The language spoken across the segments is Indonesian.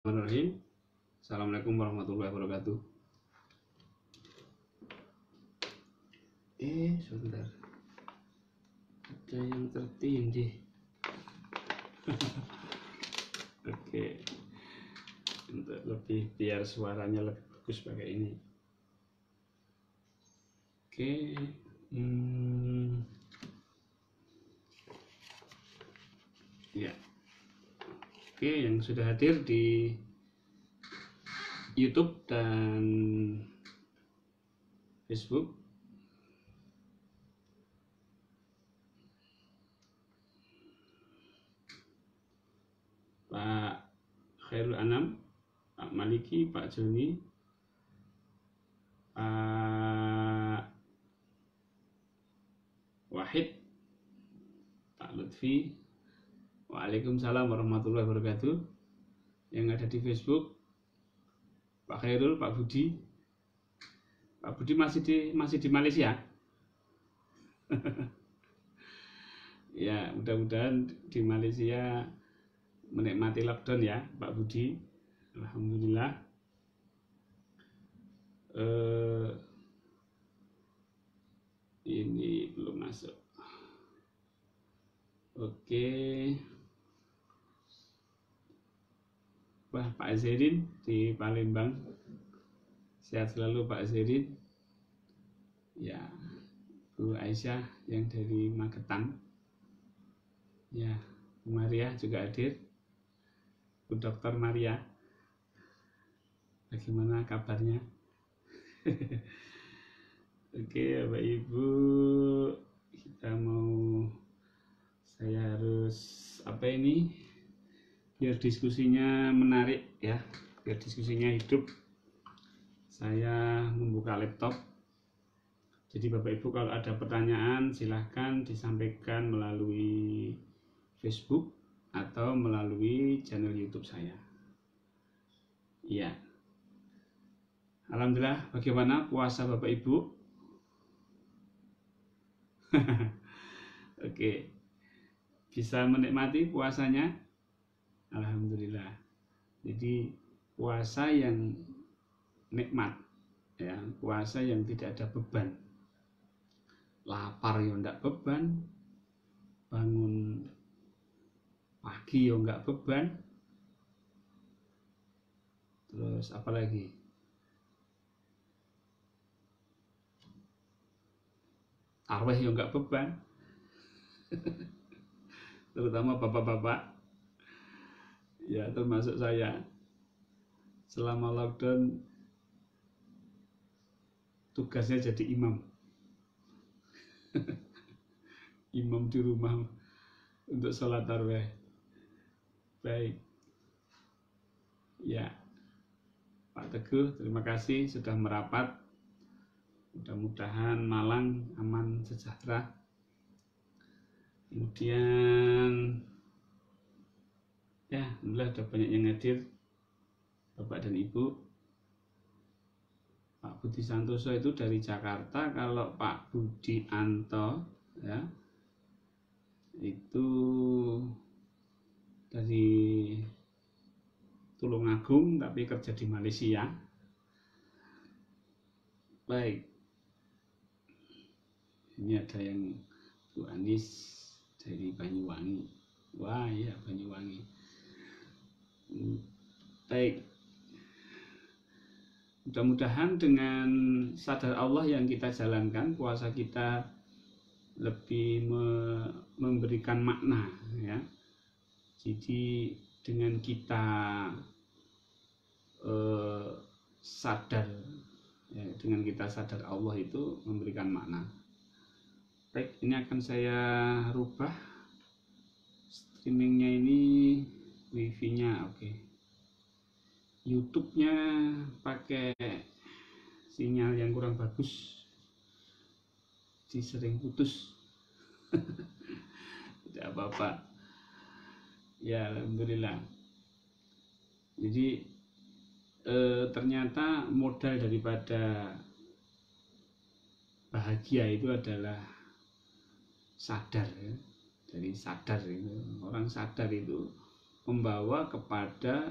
Bismillahirrahmanirrahim. Assalamualaikum warahmatullahi wabarakatuh. Sebentar, ada yang tertindih. Oke, untuk lebih biar suaranya lebih bagus pakai ini. Oke, ya. Oke, yang sudah hadir di YouTube dan Facebook, Pak Khairul Anam, Pak Maliki, Pak Joni, Pak Wahid, Pak Lutfi. Waalaikumsalam warahmatullahi wabarakatuh. Yang ada di Facebook, Pak Khairul, Pak Budi. Pak Budi masih di Malaysia. Ya, mudah-mudahan di Malaysia menikmati lockdown ya, Pak Budi. Alhamdulillah. Ini belum masuk. Oke. Wah, Pak Zerin di Palembang. Sehat selalu Pak Zerin. Ya, Bu Aisyah yang dari Magetan. Ya, Bu Maria juga hadir. Bu Dr. Maria. Bagaimana kabarnya? Oke, Bapak Ibu, saya harus biar diskusinya menarik ya, biar diskusinya hidup. Saya membuka laptop. Jadi Bapak Ibu kalau ada pertanyaan silahkan disampaikan melalui Facebook atau melalui channel YouTube saya. Iya. Alhamdulillah, bagaimana puasa Bapak Ibu? Oke. Bisa menikmati puasanya? Alhamdulillah. Jadi puasa yang nikmat ya, puasa yang tidak ada beban. Lapar ya enggak beban, bangun pagi ya enggak beban. Terus apa lagi? Tarawih ya enggak beban. Terutama bapak-bapak ya, termasuk saya. Selama lockdown tugasnya jadi imam. Imam di rumah untuk sholat tarawih. Baik ya, Pak Teguh, terima kasih sudah merapat. Mudah-mudahan Malang aman sejahtera. Kemudian ya, alhamdulillah ada banyak yang hadir, Bapak dan Ibu. Pak Budi Santoso itu dari Jakarta. Kalau Pak Budi Anto ya, itu dari Tulungagung tapi kerja di Malaysia. Baik, ini ada yang Bu Anis dari Banyuwangi. Wah iya, Banyuwangi. Baik, mudah-mudahan dengan sadar Allah yang kita jalankan, puasa kita lebih memberikan makna ya. Jadi dengan kita sadar ya, dengan kita sadar Allah itu memberikan makna. Baik, ini akan saya rubah streamingnya, ini wifi-nya. Oke. YouTube-nya pakai sinyal yang kurang bagus, jadi sering putus. Tidak apa-apa ya, alhamdulillah. Jadi ternyata modal daripada bahagia itu adalah sadar ya. Dari sadar itu, orang sadar itu membawa kepada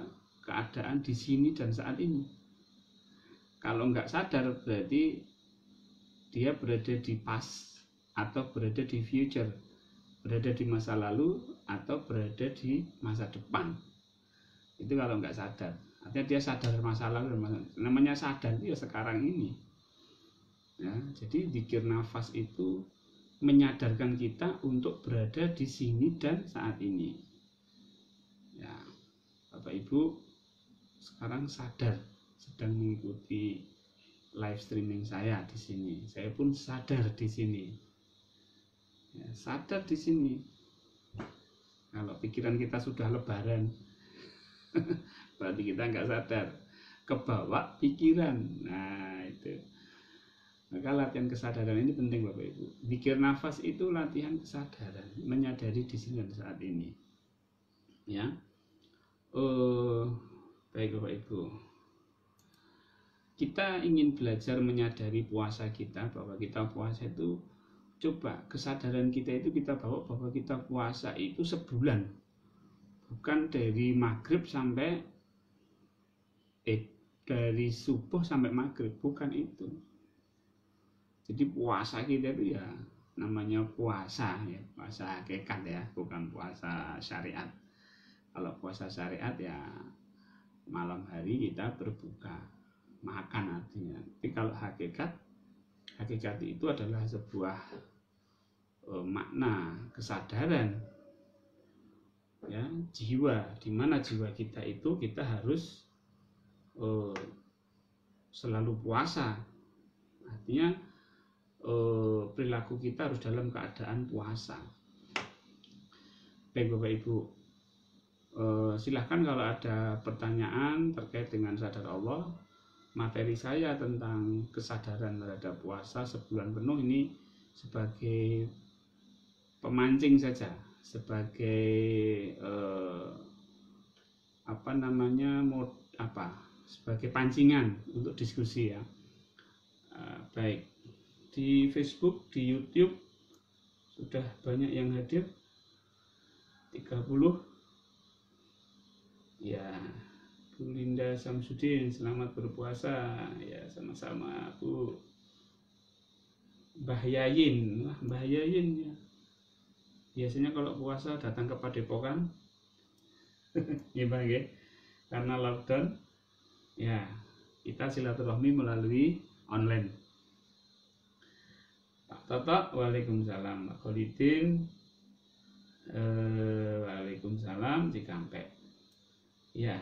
keadaan di sini dan saat ini. Kalau nggak sadar berarti dia berada di past atau berada di future, berada di masa lalu atau berada di masa depan. Itu kalau nggak sadar. Artinya dia sadar masa lalu, namanya sadar itu ya sekarang ini. Ya, jadi zikir nafas itu menyadarkan kita untuk berada di sini dan saat ini. Ya, Bapak Ibu sekarang sadar sedang mengikuti live streaming saya di sini. Saya pun sadar di sini. Ya, sadar di sini. Kalau pikiran kita sudah lebaran, berarti kita nggak sadar, kebawa pikiran. Nah itu. Maka latihan kesadaran ini penting Bapak Ibu. Zikir nafas itu latihan kesadaran, menyadari di sini dan saat ini. Ya, baik Bapak Ibu. Kita ingin belajar menyadari puasa kita, bahwa kita puasa itu, coba kesadaran kita itu kita bawa bahwa kita puasa itu sebulan, bukan dari maghrib sampai dari subuh sampai maghrib, bukan itu. Jadi puasa kita itu ya namanya puasa ya, puasa hakikat ya, bukan puasa syariat. Kalau puasa syariat ya malam hari kita berbuka, makan artinya. Tapi kalau hakikat itu adalah sebuah makna kesadaran ya, jiwa, di mana jiwa kita itu kita harus selalu puasa. Artinya perilaku kita harus dalam keadaan puasa. Baik Bapak Ibu, silahkan kalau ada pertanyaan terkait dengan sadar Allah. Materi saya tentang kesadaran terhadap puasa sebulan penuh ini sebagai pemancing saja, sebagai sebagai pancingan untuk diskusi ya. Baik di Facebook, di YouTube sudah banyak yang hadir, 30 ya. Bu Linda Samsudin, selamat berpuasa ya, sama-sama Bu. Mbah Yayin, Mbah Yayin ya, biasanya kalau puasa datang ke Padepokan ya, karena lockdown ya, kita silaturahmi melalui online. Pak Toto, waalaikumsalam. Pak Kholidin, waalaikumsalam. Cikampek ya,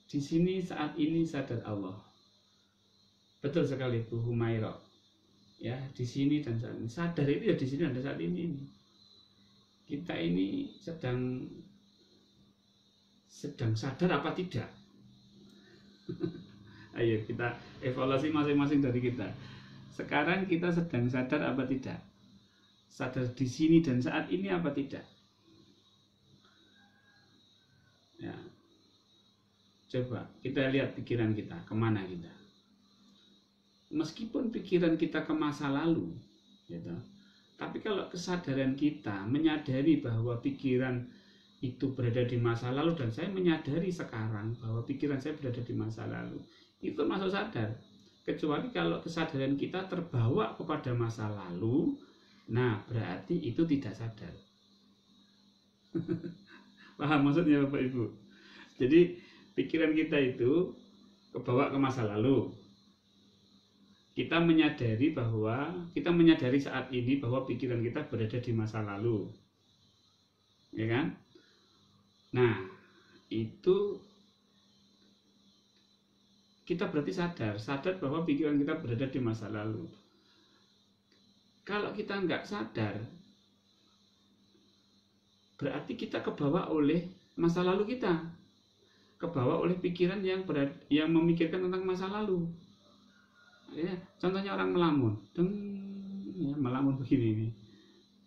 di sini saat ini sadar Allah. Betul sekali Bu Humairo ya, di sini dan saat ini. Sadar itu ya di sini dan saat ini. Kita ini sedang sadar apa tidak? Ayo kita evaluasi masing-masing dari kita. Sekarang kita sedang sadar apa tidak? Sadar di sini dan saat ini apa tidak? Ya. Coba kita lihat pikiran kita, kemana kita. Meskipun pikiran kita ke masa lalu, gitu, tapi kalau kesadaran kita menyadari bahwa pikiran itu berada di masa lalu dan saya menyadari sekarang bahwa pikiran saya berada di masa lalu, itu masuk sadar. Kecuali kalau kesadaran kita terbawa kepada masa lalu, nah berarti itu tidak sadar. Paham maksudnya Bapak Ibu? Jadi pikiran kita itu kebawa ke masa lalu. Kita menyadari saat ini bahwa pikiran kita berada di masa lalu. Ya kan? Nah, itu kita berarti sadar bahwa pikiran kita berada di masa lalu. Kalau kita nggak sadar, berarti kita kebawa oleh masa lalu kita, kebawa oleh pikiran yang memikirkan tentang masa lalu. Ya, contohnya orang melamun, melamun begini nih,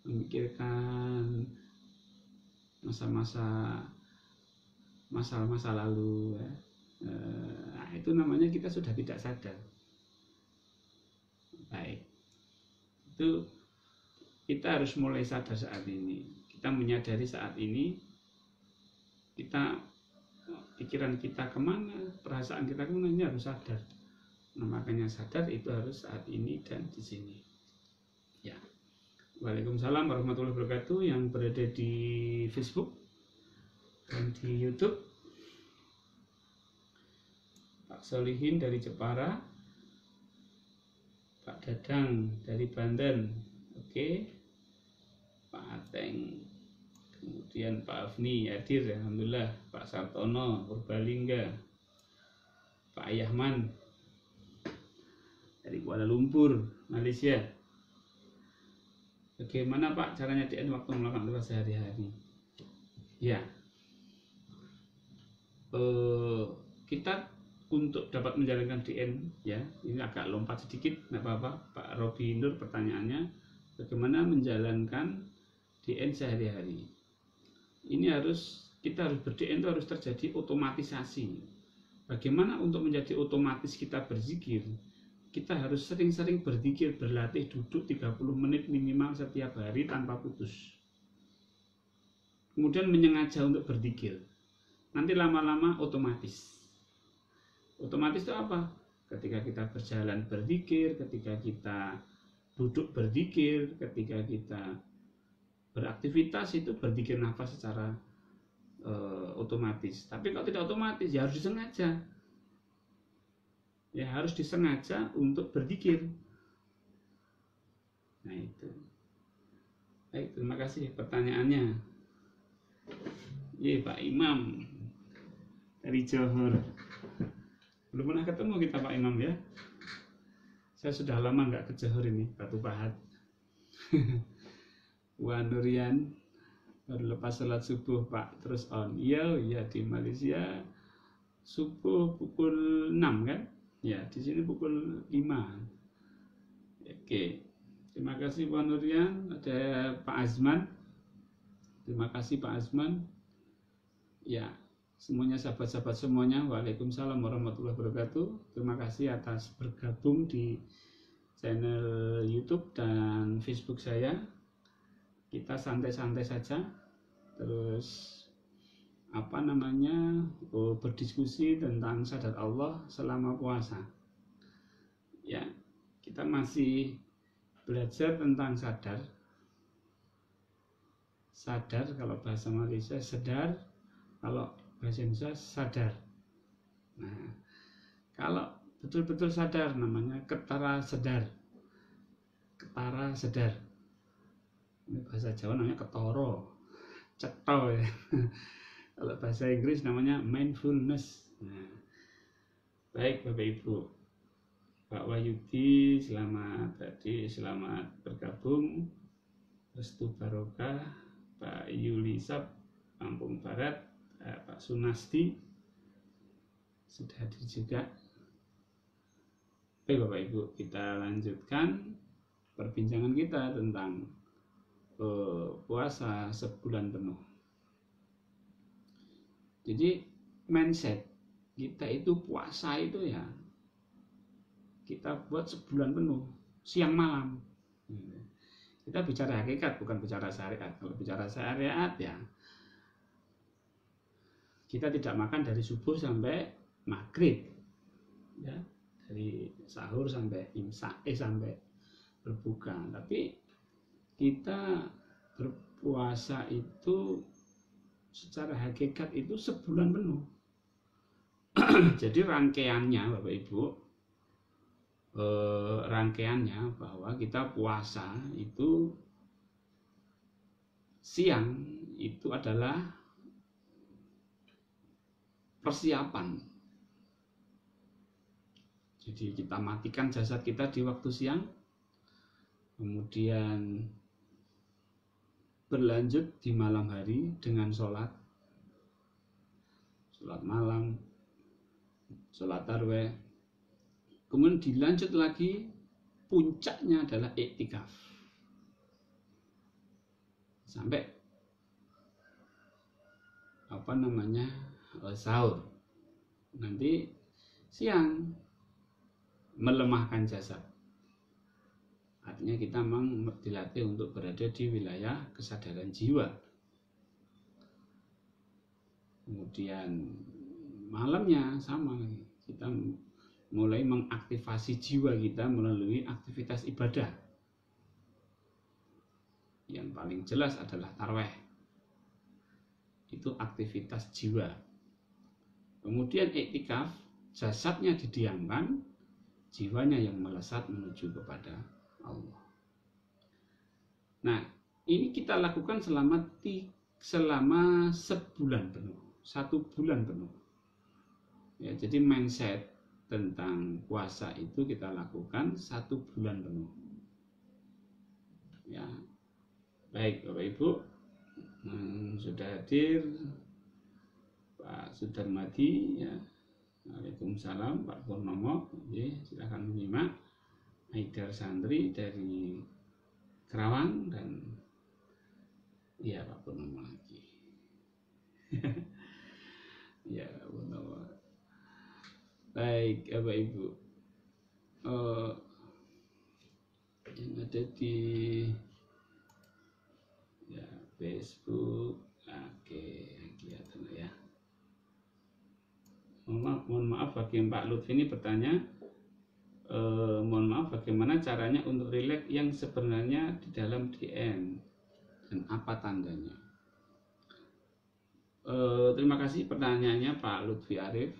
memikirkan masa lalu. Ya. Nah, itu namanya kita sudah tidak sadar. Baik, itu kita harus mulai sadar saat ini. Kita menyadari saat ini kita pikiran kita kemana, perasaan kita kemana, ini harus sadar. Nah, makanya sadar itu harus saat ini dan di sini. Ya. Waalaikumsalam warahmatullahi wabarakatuh yang berada di Facebook dan di YouTube. Pak Solihin dari Jepara, Pak Dadang dari Banten, oke. Pak Ateng, kemudian Pak Afni hadir, alhamdulillah. Pak Sartono Purbalingga, Pak Ayahman dari Kuala Lumpur, Malaysia. Bagaimana Pak caranya DN waktu melakukan doa sehari-hari? Ya, kita untuk dapat menjalankan DN, ya, ini agak lompat sedikit, nggak apa-apa. Pak Robi Nur pertanyaannya, bagaimana menjalankan DN sehari-hari? Ini kita harus ber-DN itu harus terjadi otomatisasi. Bagaimana untuk menjadi otomatis kita berzikir? Kita harus sering-sering berzikir, berlatih duduk 30 menit minimal setiap hari tanpa putus. Kemudian menyengaja untuk berzikir. Nanti lama-lama otomatis. Otomatis itu apa? Ketika kita berjalan berzikir, ketika kita duduk berzikir, ketika kita beraktivitas itu berzikir nafas secara otomatis. Tapi kalau tidak otomatis ya harus disengaja. Ya harus disengaja untuk berzikir. Nah itu. Baik, terima kasih pertanyaannya. Iya Pak Imam dari Johor. Belum pernah ketemu kita Pak Imam ya. Saya sudah lama nggak ke Johor ini, Batu Pahat. Wan Nurian baru lepas sholat subuh Pak, terus on. Iya di Malaysia subuh pukul 6 kan? Ya, di sini pukul 5. Oke. Terima kasih Wan Nurian, ada Pak Azman. Terima kasih Pak Azman. Ya, semuanya sahabat-sahabat semuanya, waalaikumsalam warahmatullahi wabarakatuh. Terima kasih atas bergabung di channel YouTube dan Facebook saya. Kita santai-santai saja, terus berdiskusi tentang sadar Allah selama puasa. Ya, kita masih belajar tentang sadar. Sadar kalau bahasa Malaysia sedar, kalau bahasa Indonesia sadar. Nah, kalau betul-betul sadar namanya ketara sedar. Ketara sedar. Ini bahasa Jawa namanya ketoro, cetho ya. Kalau bahasa Inggris namanya mindfulness. Nah, baik Bapak Ibu, Pak Wahyudi selamat bergabung. Restu Barokah, Pak Yulisab Lampung Barat, Pak Sunasti sudah hadir juga. Baik Bapak Ibu, kita lanjutkan perbincangan kita tentang puasa sebulan penuh. Jadi mindset kita itu puasa itu ya kita buat sebulan penuh, siang malam. Kita bicara hakikat, bukan bicara syariat. Kalau bicara syariat ya kita tidak makan dari subuh sampai maghrib, ya, dari sahur sampai imsak, sampai berbuka. Tapi kita berpuasa itu secara hakikat itu sebulan penuh. Jadi rangkaiannya Bapak Ibu, rangkaiannya bahwa kita puasa itu siang itu adalah persiapan. Jadi kita matikan jasad kita di waktu siang, kemudian berlanjut di malam hari dengan sholat malam, sholat tarawih, kemudian dilanjut lagi, puncaknya adalah iktikaf sampai sahur. Nanti siang melemahkan jasad, artinya kita memang dilatih untuk berada di wilayah kesadaran jiwa. Kemudian malamnya sama lagi. Kita mulai mengaktifasi jiwa kita melalui aktivitas ibadah. Yang paling jelas adalah tarawih. Itu aktivitas jiwa. Kemudian iktikaf, jasadnya didiamkan, jiwanya yang melesat menuju kepada Allah. Nah, ini kita lakukan selama sebulan penuh, 1 bulan penuh. Ya, jadi mindset tentang puasa itu kita lakukan 1 bulan penuh. Ya, baik Bapak Ibu, sudah hadir Pak Sudarmadi, ya. Waalaikumsalam Pak Purnomo, ya, silakan menyimak. Haidar Santri dari Kerawang dan ya Pak Purnomo lagi. Ya Pak Purnomo. Baik Bapak Ibu, yang ada di ya Facebook, oke, kelihatan ya. Mohon maaf bagi Pak Lutfi ini bertanya, mohon maaf bagaimana caranya untuk rileks yang sebenarnya di dalam DN dan apa tandanya? Terima kasih pertanyaannya Pak Lutfi Arif.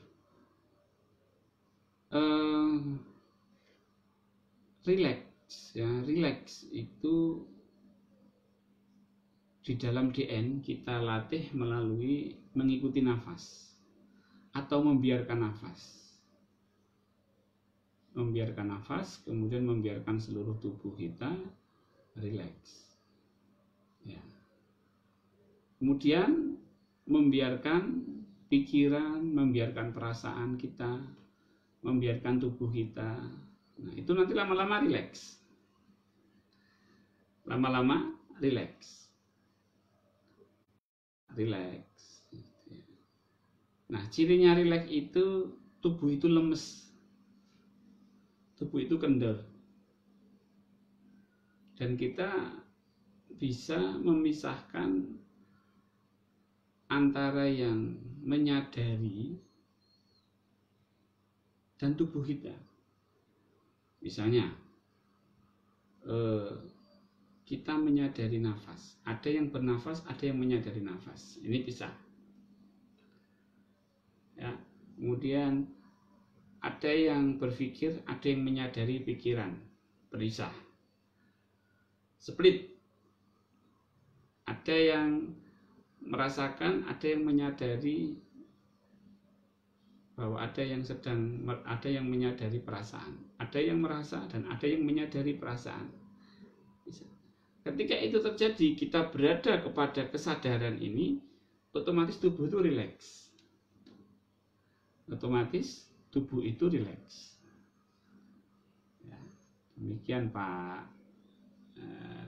Rileks itu di dalam DN kita latih melalui mengikuti nafas atau membiarkan nafas, kemudian membiarkan seluruh tubuh kita rileks. Ya. Kemudian membiarkan pikiran, membiarkan perasaan kita, membiarkan tubuh kita. Nah, itu nanti lama-lama rileks. Lama-lama rileks. Nah, cirinya rileks itu tubuh itu lemes. Tubuh itu kendor. Dan kita bisa memisahkan antara yang menyadari dan tubuh kita. Misalnya kita menyadari nafas. Ada yang bernafas, ada yang menyadari nafas. Ini bisa. Ya. Kemudian ada yang berpikir, ada yang menyadari pikiran. Berisah. Split. Ada yang merasakan, ada yang menyadari bahwa ada yang menyadari perasaan. Ada yang merasa dan ada yang menyadari perasaan. Bisa. Ketika itu terjadi, kita berada kepada kesadaran ini, otomatis tubuh itu rileks. Otomatis tubuh itu rileks. Ya, demikian Pak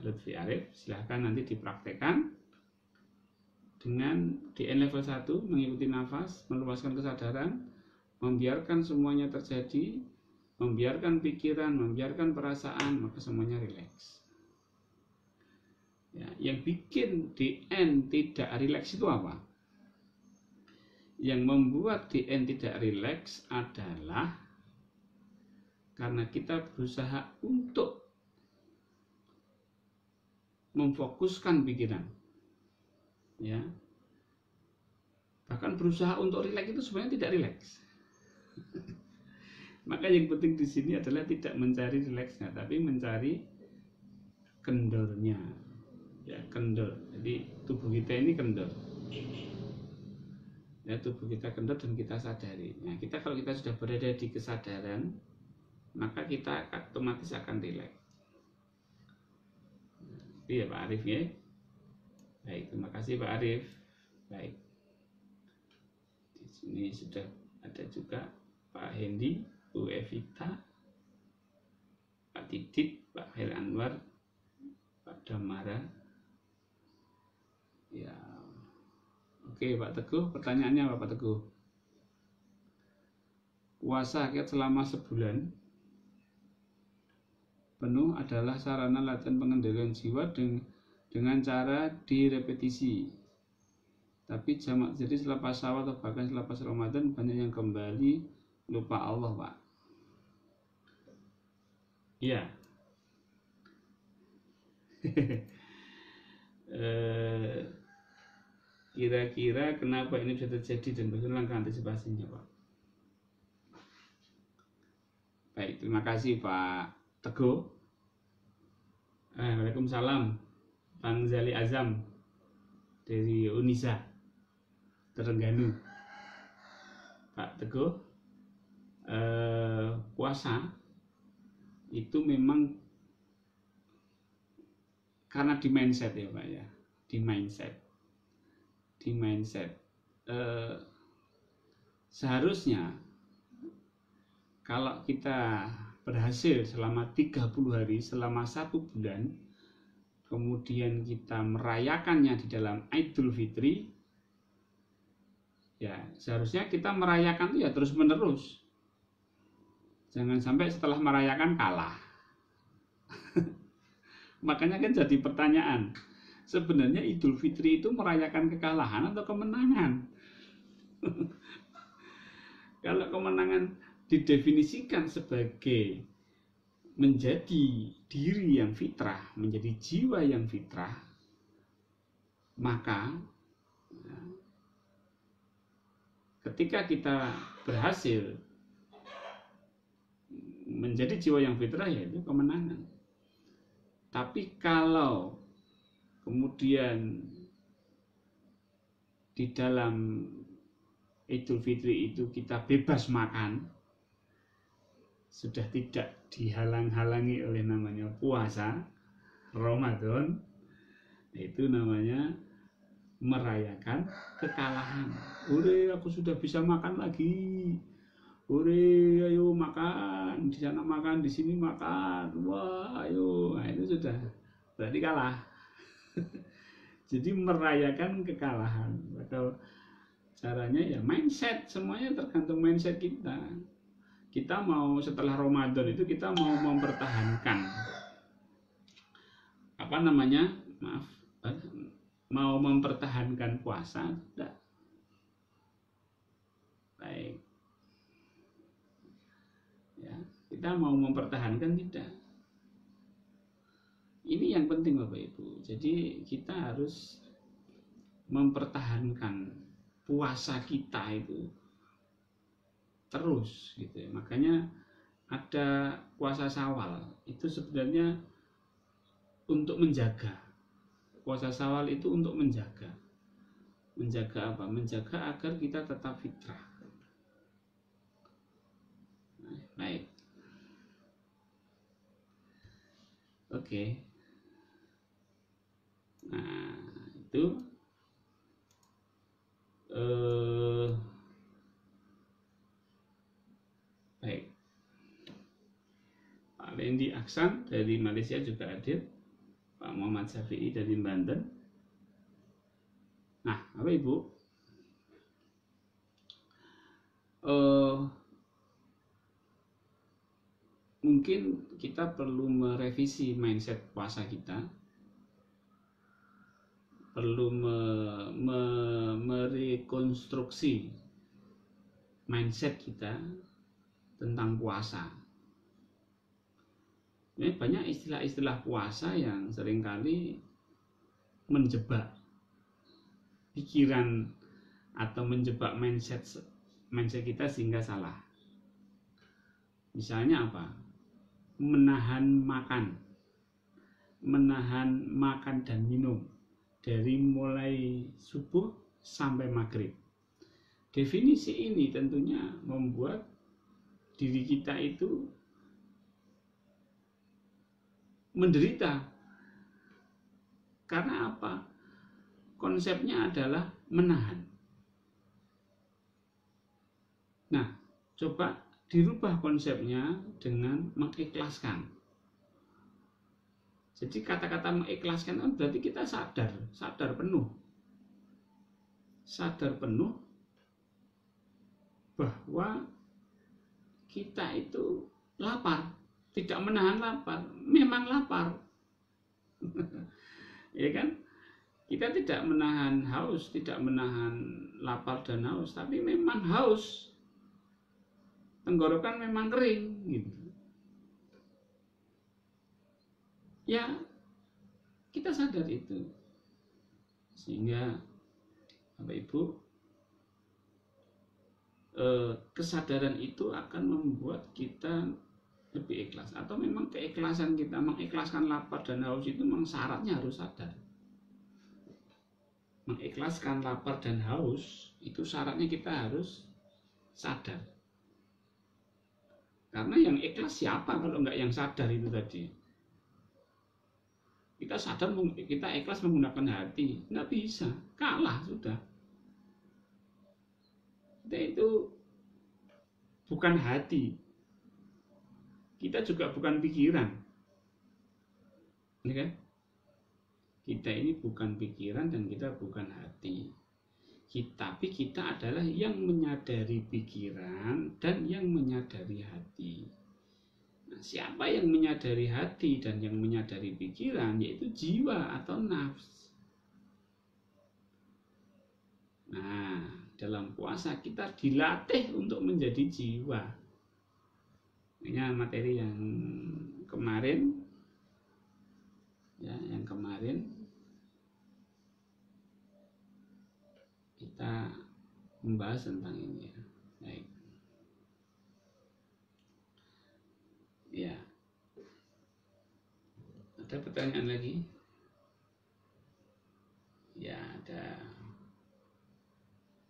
Lutfi Arif. Silahkan nanti dipraktekkan dengan DN level 1, mengikuti nafas, meluaskan kesadaran, membiarkan semuanya terjadi, membiarkan pikiran, membiarkan perasaan, maka semuanya rileks. Ya, yang bikin DN tidak rileks itu apa? Yang membuat DN tidak rileks adalah karena kita berusaha untuk memfokuskan pikiran, ya. Bahkan berusaha untuk rileks itu sebenarnya tidak rileks. Maka yang penting di sini adalah tidak mencari rileksnya, tapi mencari kendornya. Ya, kendor. Jadi tubuh kita ini kendor. Ya, tubuh kita kendor dan kita sadari. Nah, kalau kita sudah berada di kesadaran, maka kita otomatis akan rileks. Itu ya Pak Arif ya. Baik, terima kasih Pak Arif. Baik. Di sini sudah ada juga Pak Hendi, Bu Evita, Pak Didit, Pak Hel Anwar, Pak Damara. Ya. Oke, Pak Teguh, pertanyaannya apa Pak Teguh? Puasa hakikat selama sebulan penuh adalah sarana latihan pengendalian jiwa dengan cara direpetisi. Tapi jamak jadi selepas sawal atau bahkan selepas Ramadan banyak yang kembali lupa Allah, Pak. Iya. Kira-kira kenapa ini bisa terjadi dan bagaimana langkah antisipasinya, Pak? Baik, terima kasih Pak Teguh. Waalaikumsalam, Bang Zali Azam dari Unisa, Terengganu. Pak Teguh, puasa itu memang karena di mindset ya Pak ya, di mindset. Seharusnya kalau kita berhasil selama 30 hari, selama 1 bulan, kemudian kita merayakannya di dalam Idul Fitri, ya seharusnya kita merayakan itu ya terus menerus. Jangan sampai setelah merayakan kalah. Makanya kan jadi pertanyaan, sebenarnya Idul Fitri itu merayakan kekalahan atau kemenangan? Kalau kemenangan didefinisikan sebagai menjadi diri yang fitrah, menjadi jiwa yang fitrah, maka ketika kita berhasil menjadi jiwa yang fitrah, yaitu kemenangan. Tapi kalau kemudian di dalam Idul Fitri itu kita bebas makan, sudah tidak dihalang-halangi oleh namanya puasa Ramadan, itu namanya merayakan kekalahan. Ure, aku sudah bisa makan lagi. Ure, ayo makan, di sana makan, di sini makan. Wah, ayo. Nah, itu sudah berarti kalah. Jadi merayakan kekalahan. Atau caranya ya mindset, semuanya tergantung mindset kita. Kita mau setelah Ramadan itu kita mau mempertahankan mau mempertahankan puasa tidak? Baik. Ya, kita mau mempertahankan tidak? Ini yang penting Bapak Ibu. Jadi kita harus mempertahankan puasa kita itu terus gitu ya. Makanya ada puasa Syawal itu sebenarnya untuk menjaga. Puasa Syawal itu untuk menjaga apa? Menjaga agar kita tetap fitrah. Baik. Oke. Nah, itu baik. Pak Lendi Aksan dari Malaysia juga hadir. Pak Muhammad Syafi'i dari Banten. Nah, Bapak Ibu, mungkin kita perlu merevisi mindset puasa kita, perlu merekonstruksi mindset kita tentang puasa. Ini banyak istilah-istilah puasa yang seringkali menjebak pikiran atau menjebak mindset kita sehingga salah. Misalnya apa? Menahan makan dan minum dari mulai subuh sampai maghrib. Definisi ini tentunya membuat diri kita itu menderita. Karena apa? Konsepnya adalah menahan. Nah, coba dirubah konsepnya dengan mengikhlaskan. Jadi kata-kata mengikhlaskan kan berarti kita sadar penuh bahwa kita itu lapar, tidak menahan lapar, memang lapar. Ya kan? Kita tidak menahan haus, tidak menahan lapar dan haus, tapi memang haus. Tenggorokan memang kering gitu. Ya, kita sadar itu. Sehingga Bapak Ibu, kesadaran itu akan membuat kita lebih ikhlas. Atau memang keikhlasan kita mengikhlaskan lapar dan haus itu memang syaratnya harus sadar. Mengikhlaskan lapar dan haus itu syaratnya kita harus sadar. Karena yang ikhlas siapa kalau enggak yang sadar itu tadi? Kita sadar, kita ikhlas menggunakan hati, nggak bisa, kalah sudah. Kita itu bukan hati, kita juga bukan pikiran, ini kan? Kita ini bukan pikiran dan kita bukan hati. Tapi kita adalah yang menyadari pikiran dan yang menyadari hati. Nah, siapa yang menyadari hati dan yang menyadari pikiran? Yaitu jiwa atau nafs. Nah, dalam puasa kita dilatih untuk menjadi jiwa. Ini materi yang kemarin, ya, yang kemarin kita membahas tentang ini, ya. Baik. Ya. Ada pertanyaan lagi? Ya, ada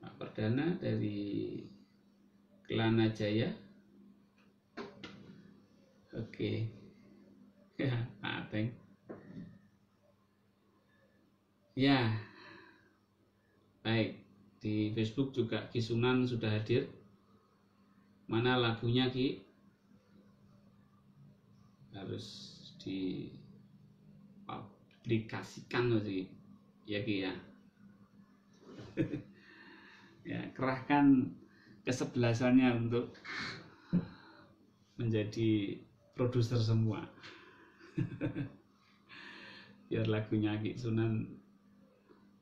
Pak Perdana dari Kelana Jaya. Oke. Ya, Pak Ateng. Ya. Baik, di Facebook juga Ki Sunan sudah hadir. Mana lagunya, Ki? Harus dipublikasikan sih, ya Ki ya. Ya, kerahkan kesebelasannya untuk menjadi produser semua. Biar lagunya Ki Sunan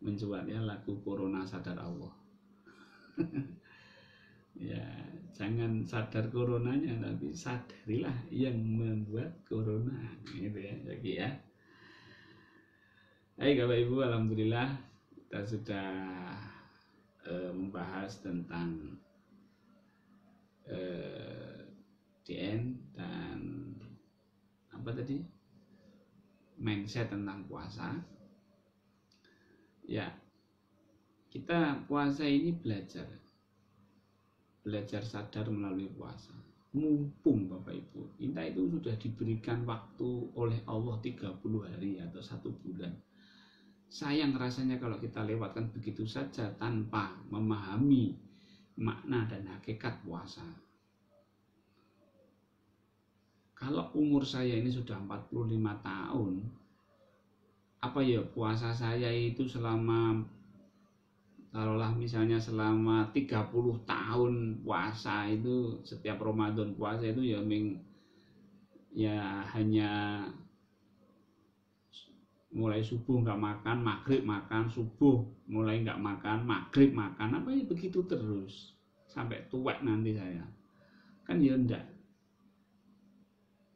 mencuat, ya, lagu Corona Sadar Allah. Ya, jangan sadar coronanya, tapi sadarilah yang membuat corona, gitu ya, Ki ya. Baik Bapak Ibu, alhamdulillah kita sudah membahas tentang DN dan apa tadi, mindset tentang puasa. Ya, kita puasa ini belajar sadar melalui puasa. Mumpung Bapak Ibu, kita itu sudah diberikan waktu oleh Allah 30 hari atau 1 bulan. Sayang rasanya kalau kita lewatkan begitu saja tanpa memahami makna dan hakikat puasa. Kalau umur saya ini sudah 45 tahun, apa ya, puasa saya itu selama, taruhlah misalnya selama 30 tahun puasa itu, setiap Ramadan puasa itu ya hanya mulai subuh nggak makan, maghrib makan, subuh mulai nggak makan, maghrib makan, apa ya begitu terus sampai tua nanti saya. Kan ya enggak.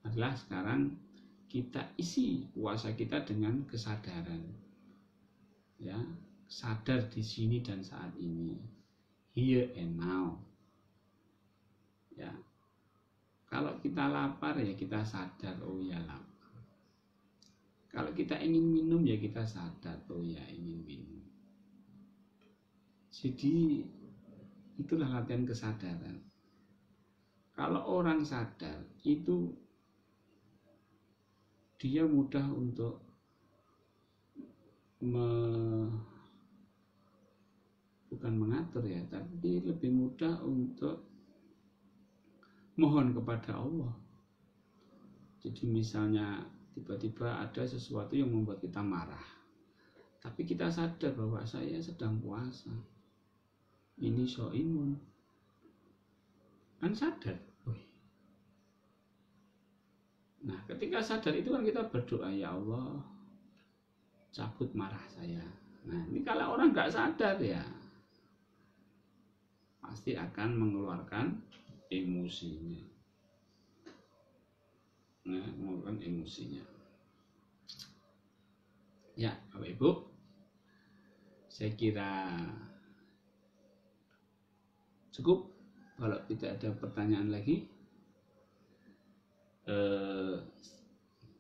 Adalah sekarang kita isi puasa kita dengan kesadaran, ya, sadar di sini dan saat ini, here and now, ya. Kalau kita lapar ya kita sadar, oh ya lapar. Kalau kita ingin minum ya kita sadar, oh ya ingin minum. Jadi itulah latihan kesadaran. Kalau orang sadar itu dia mudah untuk bukan mengatur ya, tapi lebih mudah untuk mohon kepada Allah. Jadi misalnya tiba-tiba ada sesuatu yang membuat kita marah, tapi kita sadar bahwa saya sedang puasa, ini shoimun, kan sadar. Nah, ketika sadar itu kan kita berdoa, ya Allah, cabut marah saya, Nah, ini kalau orang nggak sadar ya pasti akan mengeluarkan emosinya. Nah, mengeluarkan emosinya. Ya, Bapak Ibu, saya kira cukup. Kalau tidak ada pertanyaan lagi,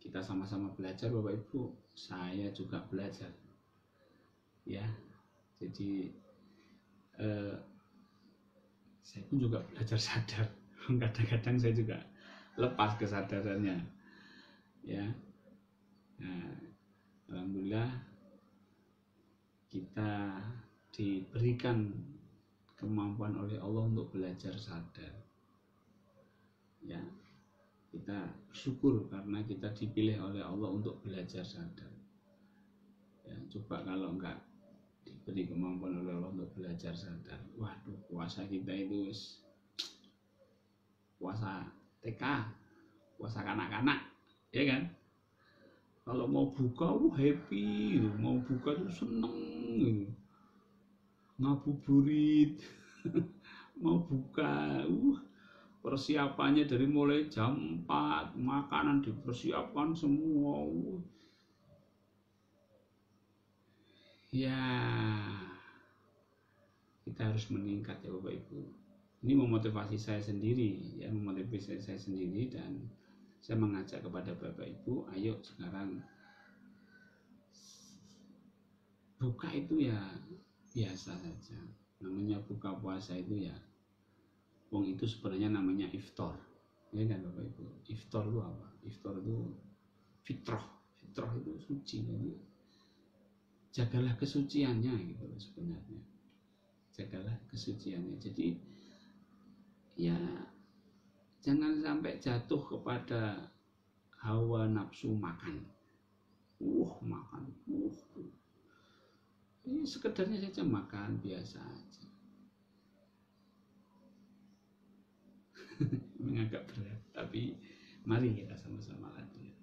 kita sama-sama belajar, Bapak Ibu. Saya juga belajar, ya. Jadi saya pun juga belajar sadar. Kadang-kadang saya juga lepas kesadarannya, ya. Nah, alhamdulillah kita diberikan kemampuan oleh Allah untuk belajar sadar, ya. Kita bersyukur karena kita dipilih oleh Allah untuk belajar sadar, ya. Coba kalau enggak diberi kemampuan oleh Allah untuk belajar sadar, waduh, puasa kita itu puasa TK, puasa kanak-kanak, ya kan? Kalau mau buka, happy, mau buka tuh seneng, ngabuburit, mau buka, persiapannya dari mulai jam 4, makanan dipersiapkan semua. Ya, kita harus meningkat ya Bapak Ibu. Ini memotivasi saya sendiri, ya, memotivasi saya sendiri, dan saya mengajak kepada Bapak Ibu, ayo sekarang buka itu ya biasa saja. Namanya buka puasa itu ya, wong itu sebenarnya namanya iftar, ya kan Bapak Ibu. Iftar itu apa? Iftar itu fitrah. Fitrah itu suci. Jadi jagalah kesuciannya gitu sebenarnya. Jagalah kesuciannya. Jadi ya jangan sampai jatuh kepada hawa nafsu makan. Makan. Ini sekedarnya saja makan biasa aja. Agak berat, tapi mari kita sama-sama latihan.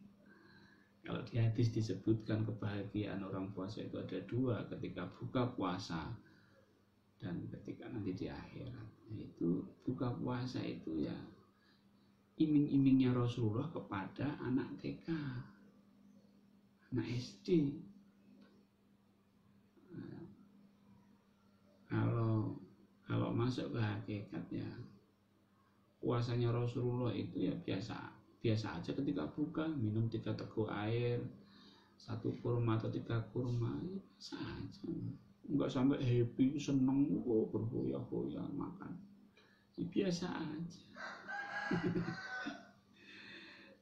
Kalau di hadis disebutkan kebahagiaan orang puasa itu ada dua, ketika buka puasa dan ketika nanti di akhirat. Yaitu buka puasa itu ya iming-imingnya Rasulullah kepada anak TK, anak SD. Nah, kalau masuk ke hakikat ya, puasanya Rasulullah itu ya biasa aja. Ketika buka minum 3 teguk air, 1 kurma atau 3 kurma, ya biasa aja. Enggak sampai happy, seneng, berhoya-hoya makan, ya biasa aja.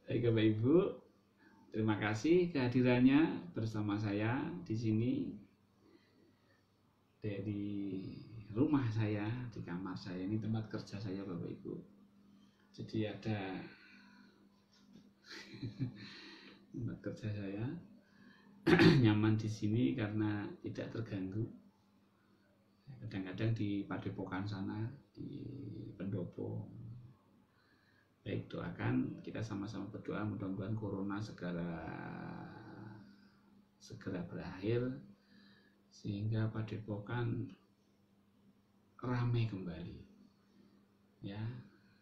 Baik Bapak Ibu, terima kasih kehadirannya bersama saya di sini, dari rumah saya, di kamar saya. Ini tempat kerja saya Bapak Ibu. Jadi ada tempat kerja saya nyaman di sini karena tidak terganggu. Kadang-kadang di Padepokan sana, di Pendopo. Baik, doakan, kita sama-sama berdoa mudah-mudahan corona segera berakhir sehingga Padepokan ramai kembali. Ya,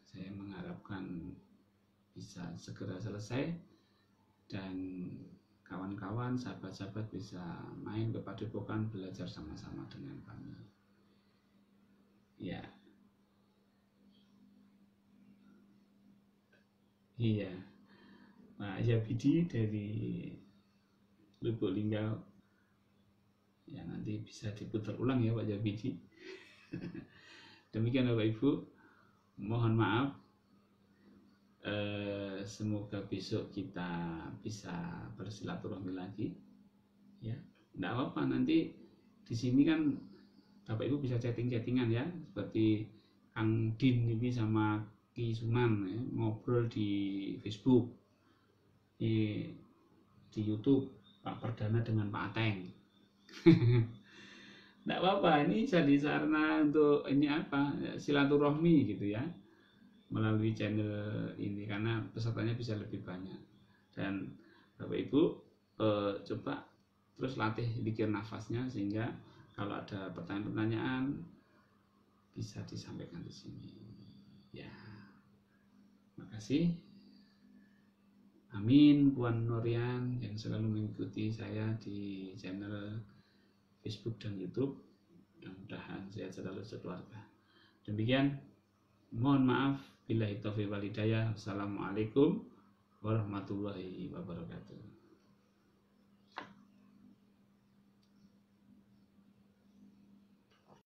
saya mengharapkan bisa segera selesai dan kawan-kawan, sahabat-sahabat bisa main ke Padepokan, belajar sama-sama dengan kami. Ya. Iya. Pak Yabidi dari Lubuk Linggau. Ya, nanti bisa diputar ulang ya Pak Yabidi. Demikian Bapak Ibu. Mohon maaf. Semoga besok kita bisa bersilaturahmi lagi. Ya, enggak apa-apa, nanti di sini kan Bapak Ibu bisa chatting-chattingan ya, seperti Kang Din ini sama Ki Sunan ya, ngobrol di Facebook, di YouTube Pak Perdana dengan Pak Ateng. Enggak apa-apa, ini jadi sarana untuk ini apa, silaturahmi gitu ya, melalui channel ini, karena pesertanya bisa lebih banyak. Dan Bapak Ibu coba terus latih zikir nafasnya sehingga kalau ada pertanyaan-pertanyaan bisa disampaikan di sini. Ya, makasih. Amin, Puan Nurian yang selalu mengikuti saya di channel Facebook dan YouTube. Mudah-mudahan sehat selalu sekeluarga. Demikian, mohon maaf billahi taufiq wal hidayah. Assalamualaikum warahmatullahi wabarakatuh.